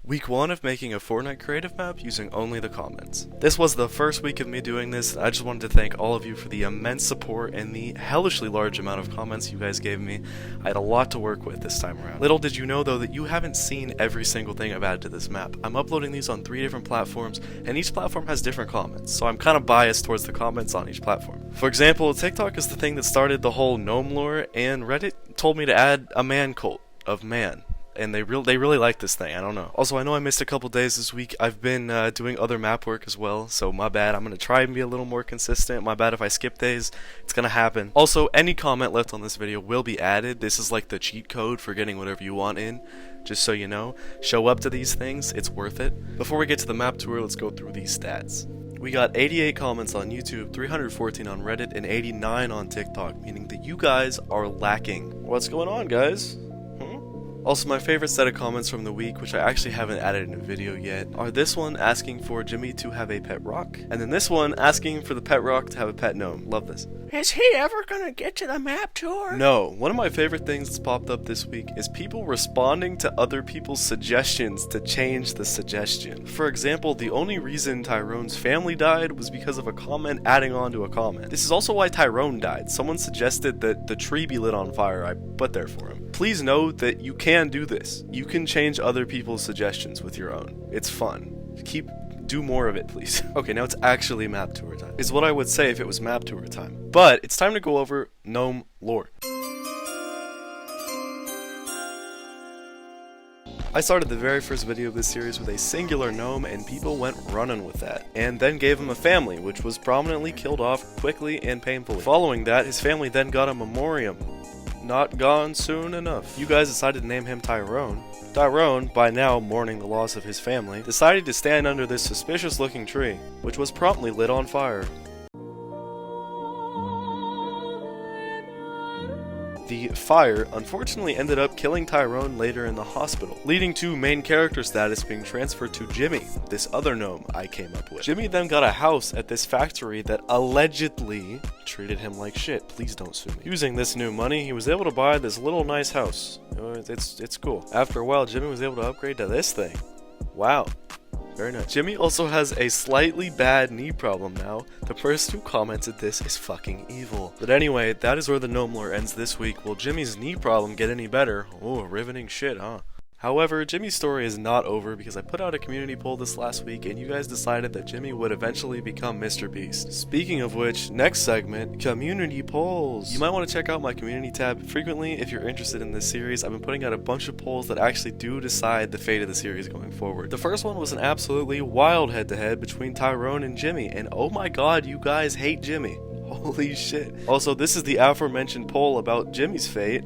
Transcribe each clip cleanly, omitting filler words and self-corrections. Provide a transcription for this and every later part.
Week 1 of making a Fortnite creative map using only the comments. This was the first week of me doing this. I just wanted to thank all of you for the immense support and the hellishly large amount of comments you guys gave me. I had a lot to work with this time around. Little did you know though that you haven't seen every single thing I've added to this map. I'm uploading these on 3 different platforms and each platform has different comments, so I'm kind of biased towards the comments on each platform. For example, TikTok is the thing that started the whole gnome lore, and Reddit told me to add a man cult of man. And they really like this thing, I don't know. Also, I know I missed a couple days this week. I've been doing other map work as well, so my bad. I'm going to try and be a little more consistent. My bad if I skip days. It's going to happen. Also, any comment left on this video will be added. This is like the cheat code for getting whatever you want in. Just so you know, show up to these things. It's worth it. Before we get to the map tour, let's go through these stats. We got 88 comments on YouTube, 314 on Reddit, and 89 on TikTok, meaning that you guys are lacking. What's going on, guys? Also, my favorite set of comments from the week, which I actually haven't added in a video yet, are this one asking for Jimmy to have a pet rock, and then this one asking for the pet rock to have a pet gnome. Love this. Is he ever gonna get to the map tour? No. One of my favorite things that's popped up this week is people responding to other people's suggestions to change the suggestion. For example, the only reason Tyrone's family died was because of a comment adding on to a comment. This is also why Tyrone died. Someone suggested that the tree be lit on fire. I put there for him. Please know that you can do this. You can change other people's suggestions with your own. It's fun. Do more of it, please. Okay, now it's actually map tour time. Is what I would say if it was map tour time. But it's time to go over gnome lore. I started the very first video of this series with a singular gnome and people went running with that, and then gave him a family, which was prominently killed off quickly and painfully. Following that, his family then got a memoriam. Not gone soon enough. You guys decided to name him Tyrone. Tyrone, by now mourning the loss of his family, decided to stand under this suspicious looking tree, which was promptly lit on fire. The fire unfortunately ended up killing Tyrone later in the hospital, leading to main character status being transferred to Jimmy, this other gnome I came up with. Jimmy then got a house at this factory that allegedly treated him like shit. Please don't sue me. Using this new money, he was able to buy this little nice house. It's cool. After a while, Jimmy was able to upgrade to this thing. Wow. Very nice. Jimmy also has a slightly bad knee problem now. The person who commented this is fucking evil. But anyway, that is where the gnome lore ends this week. Will Jimmy's knee problem get any better? Oh, riveting shit, huh? However, Jimmy's story is not over because I put out a community poll this last week and you guys decided that Jimmy would eventually become Mr. Beast. Speaking of which, next segment, community polls. You might want to check out my community tab frequently if you're interested in this series. I've been putting out a bunch of polls that actually do decide the fate of the series going forward. The first one was an absolutely wild head-to-head between Tyrone and Jimmy, and oh my god, you guys hate Jimmy. Holy shit. Also, this is the aforementioned poll about Jimmy's fate.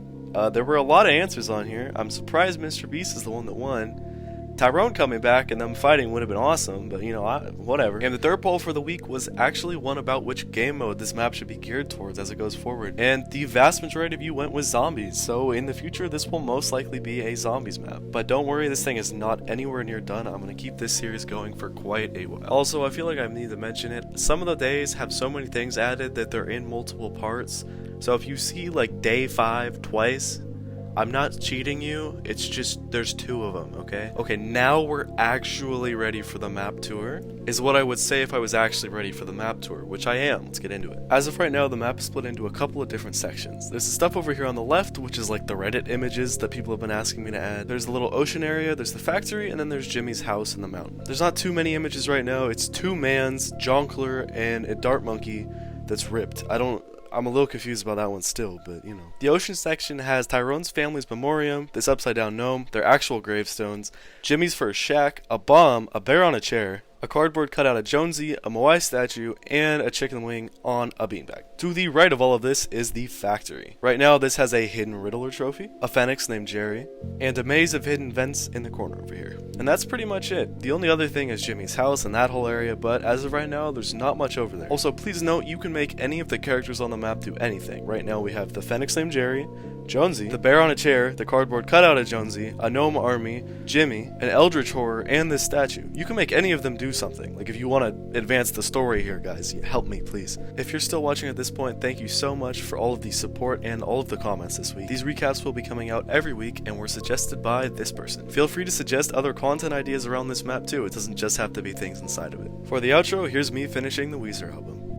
There were a lot of answers on here. I'm surprised Mr. Beast is the one that won. Tyrone coming back and them fighting would have been awesome, but you know, whatever. And the third poll for the week was actually one about which game mode this map should be geared towards as it goes forward. And the vast majority of you went with zombies, so in the future this will most likely be a zombies map. But don't worry, this thing is not anywhere near done. I'm going to keep this series going for quite a while. Also, I feel like I need to mention it. Some of the days have so many things added that they're in multiple parts. So if you see like day 5 twice, I'm not cheating you, it's just there's 2 of them, okay? Okay, now we're actually ready for the map tour, is what I would say if I was actually ready for the map tour, which I am. Let's get into it. As of right now, the map is split into a couple of different sections. There's the stuff over here on the left, which is like the Reddit images that people have been asking me to add. There's the little ocean area, there's the factory, and then there's Jimmy's house in the mountain. There's not too many images right now. It's 2 mans, Jonkler, and a dart monkey that's ripped. I'm a little confused about that one still, but you know. The ocean section has Tyrone's family's memoriam, this upside down gnome, their actual gravestones, Jimmy's first shack, a bomb, a bear on a chair, a cardboard cutout of Jonesy, a Moai statue, and a chicken wing on a beanbag. To the right of all of this is the factory. Right now this has a hidden Riddler trophy, a phoenix named Jerry, and a maze of hidden vents in the corner over here. And that's pretty much it. The only other thing is Jimmy's house and that whole area, but as of right now there's not much over there. Also, please note you can make any of the characters on the map do anything. Right now we have the phoenix named Jerry, Jonesy, the bear on a chair, the cardboard cutout of Jonesy, a gnome army, Jimmy, an eldritch horror, and this statue. You can make any of them do something. Like, if you want to advance the story here, guys, help me, please. If you're still watching at this point, thank you so much for all of the support and all of the comments this week. These recaps will be coming out every week and were suggested by this person. Feel free to suggest other content ideas around this map too. It doesn't just have to be things inside of it. For the outro, here's me finishing the Weezer album.